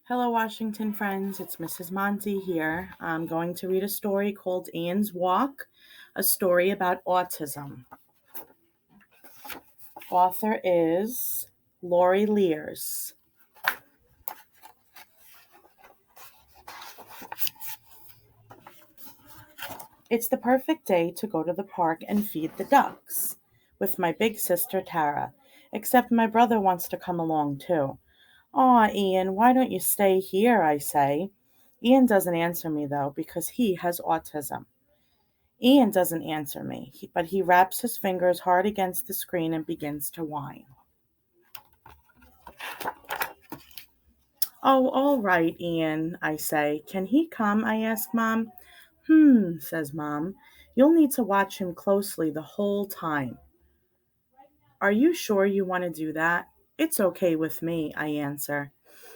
Hello, Washington friends. It's Mrs. Monte here. I'm going to read a story called Ian's Walk, a story about autism. Author is Laurie Lears. It's the perfect day to go to the park and feed the ducks with my big sister Tara, except my brother wants to come along too. Aw, Ian, why don't you stay here? I say. Ian doesn't answer me though because he has autism. Ian doesn't answer me, but he wraps his fingers hard against the screen and begins to whine. Oh, all right, Ian, I say. Can he come? I ask Mom. Says Mom. You'll need to watch him closely the whole time. Are you sure you want to do that? It's okay with me, I answer.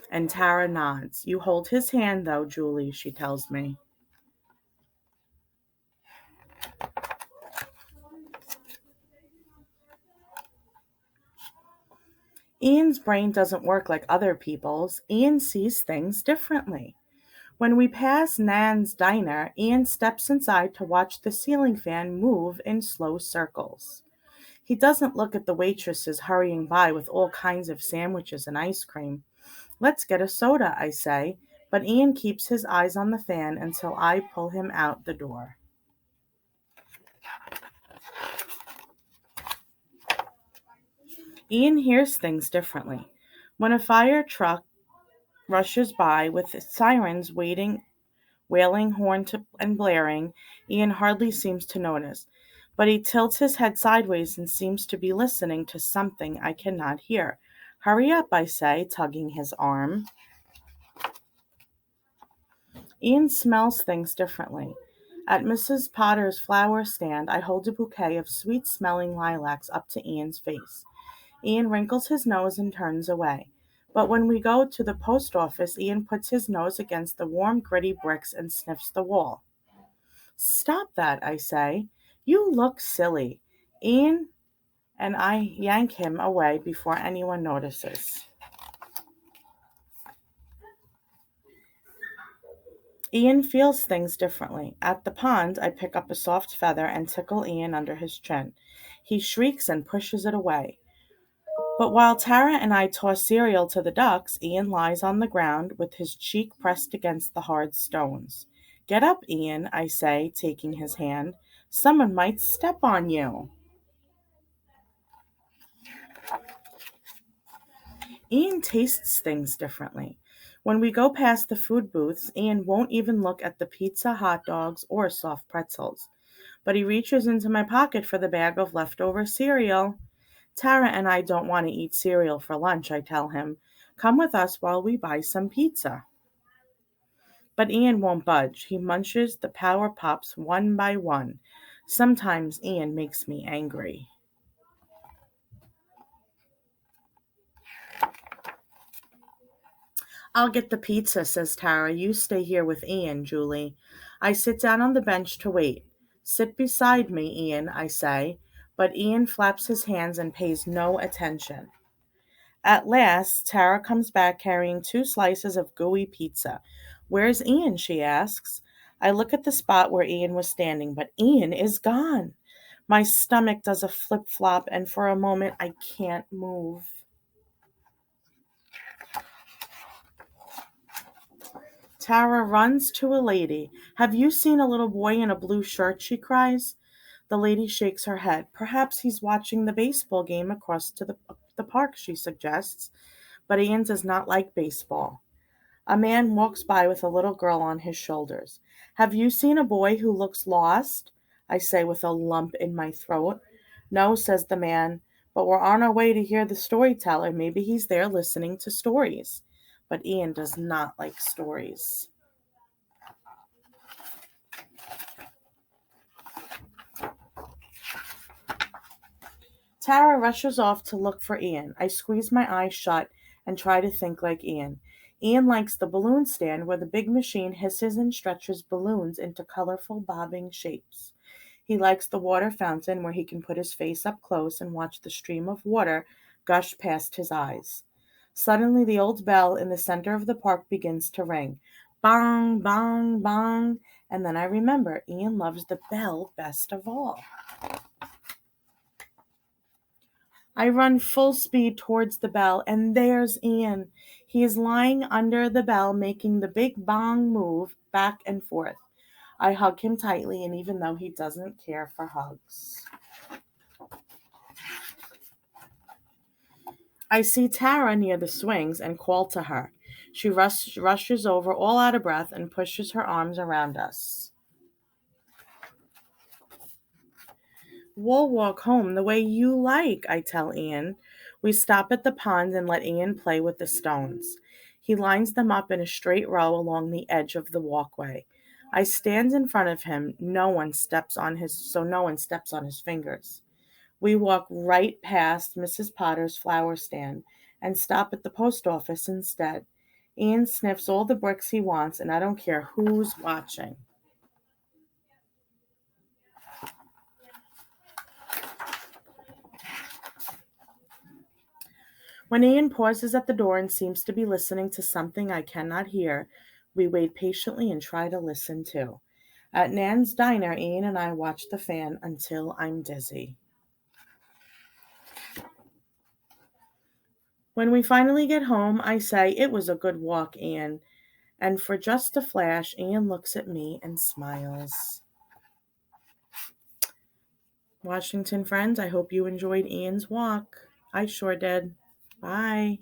And Tara nods. You hold his hand, though, Julie, she tells me. Ian's brain doesn't work like other people's. Ian sees things differently. When we pass Nan's diner, Ian steps inside to watch the ceiling fan move in slow circles. He doesn't look at the waitresses hurrying by with all kinds of sandwiches and ice cream. Let's get a soda, I say, but Ian keeps his eyes on the fan until I pull him out the door. Ian hears things differently. When a fire truck rushes by with sirens wailing and blaring, Ian hardly seems to notice, but he tilts his head sideways and seems to be listening to something I cannot hear. Hurry up, I say, tugging his arm. Ian smells things differently. At Mrs. Potter's flower stand, I hold a bouquet of sweet-smelling lilacs up to Ian's face. Ian wrinkles his nose and turns away. But when we go to the post office, Ian puts his nose against the warm, gritty bricks and sniffs the wall. Stop that, I say. You look silly. Ian and I yank him away before anyone notices. Ian feels things differently. At the pond, I pick up a soft feather and tickle Ian under his chin. He shrieks and pushes it away. But while Tara and I toss cereal to the ducks, Ian lies on the ground with his cheek pressed against the hard stones. Get up, Ian, I say, taking his hand. Someone might step on you. Ian tastes things differently. When we go past the food booths, Ian won't even look at the pizza, hot dogs, or soft pretzels. But he reaches into my pocket for the bag of leftover cereal. Tara and I don't want to eat cereal for lunch, I tell him. Come with us while we buy some pizza. But Ian won't budge. He munches the Power Pops one by one. Sometimes Ian makes me angry. I'll get the pizza, says Tara. You stay here with Ian, Julie. I sit down on the bench to wait. Sit beside me, Ian, I say, but Ian flaps his hands and pays no attention. At last, Tara comes back carrying 2 slices of gooey pizza. Where's Ian? She asks. I look at the spot where Ian was standing, but Ian is gone. My stomach does a flip flop, and for a moment I can't move. Tara runs to a lady. Have you seen a little boy in a blue shirt? She cries. The lady shakes her head. Perhaps he's watching the baseball game across to the park, she suggests. But Ian does not like baseball. A man walks by with a little girl on his shoulders. Have you seen a boy who looks lost? I say with a lump in my throat. No, says the man, but we're on our way to hear the storyteller. Maybe he's there listening to stories. But Ian does not like stories. Tara rushes off to look for Ian. I squeeze my eyes shut and try to think like Ian. Ian likes the balloon stand where the big machine hisses and stretches balloons into colorful bobbing shapes. He likes the water fountain where he can put his face up close and watch the stream of water gush past his eyes. Suddenly, the old bell in the center of the park begins to ring. Bong, bong, bong. And then I remember Ian loves the bell best of all. I run full speed towards the bell, and there's Ian. He is lying under the bell, making the big bong move back and forth. I hug him tightly, and even though he doesn't care for hugs. I see Tara near the swings and call to her. She rushes over, all out of breath, and pushes her arms around us. We'll walk home the way you like, I tell Ian. We stop at the pond and let Ian play with the stones. He lines them up in a straight row along the edge of the walkway. I stand in front of him. No one steps on his fingers. We walk right past Mrs. Potter's flower stand and stop at the post office instead. Ian sniffs all the bricks he wants, and I don't care who's watching. When Ian pauses at the door and seems to be listening to something I cannot hear, we wait patiently and try to listen too. At Nan's diner, Ian and I watch the fan until I'm dizzy. When we finally get home, I say, "It was a good walk, Ian." And for just a flash, Ian looks at me and smiles. Washington friends, I hope you enjoyed Ian's walk. I sure did. Bye.